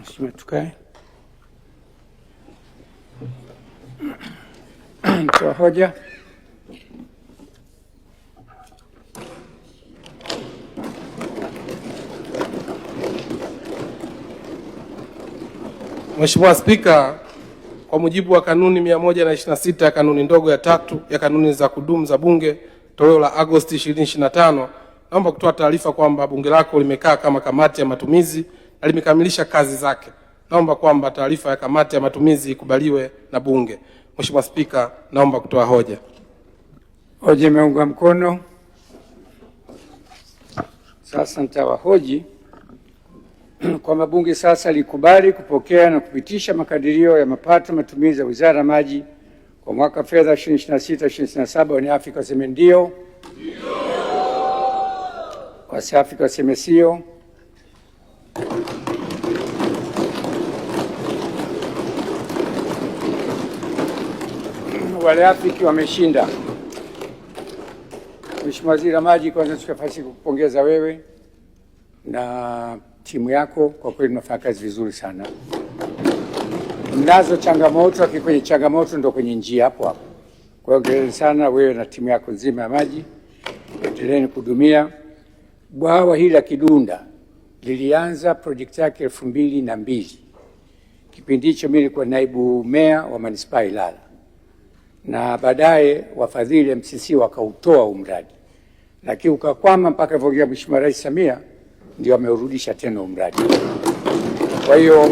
Mheshimiwa, tukae. Toa hoja. Mheshimiwa Spika, kwa mujibu wa kanuni 126 ya kanuni ndogo ya 3 ya kanuni za kudumu za Bunge toleo la Agosti 2025, naomba kutoa taarifa kwamba bunge lako limekaa kama kamati ya matumizi na limekamilisha kazi zake. Naomba kwamba taarifa ya kamati ya matumizi ikubaliwe na Bunge. Mheshimiwa Spika, naomba kutoa hoja. Hoja imeungwa mkono. Sasa nitawahoji kwamba Bunge sasa likubali kupokea na kupitisha makadirio ya mapato matumizi ya Wizara ya Maji kwa mwaka fedha 2026/2027. Wanaafrika waseme ndio. Wasiafrika waseme sio. Wale Afrika wameshinda. Mheshimiwa Waziri wa Maji, kwanza tuchukue nafasi kukupongeza wewe na timu yako, kwa kweli mnafanya kazi vizuri sana. Mnazo changamoto, lakini kwenye changamoto ndio kwenye njia hapo hapo. Kwa hiyo hongereni sana wewe na timu yako nzima ya maji, endeleeni kuhudumia. Bwawa hili la Kidunda lilianza project yake 2002. Kipindi hicho mimi nilikuwa naibu meya wa manispaa Ilala, na baadaye wafadhili MCC wakautoa umradi, lakini ukakwama mpaka alivyoingia Mheshimiwa Rais Samia ndio ameurudisha tena umradi. Kwa hiyo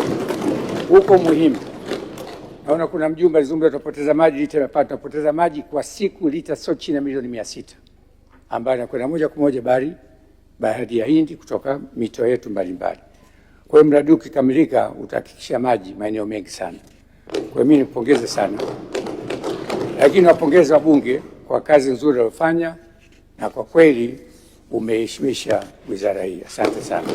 huko muhimu, naona kuna mjumbe alizungumza tutapoteza maji lita mapato. Tutapoteza maji kwa siku lita sio chini ya milioni 600, ambayo inakwenda moja kwa moja bahari ya Hindi kutoka mito yetu mbalimbali. Kwa hiyo mradi ukikamilika utahakikisha maji maeneo mengi sana. Kwa hiyo mimi nipongeze sana, lakini wapongeze wabunge kwa kazi nzuri waliyofanya, na kwa kweli umeheshimisha wizara hii. Asante sana.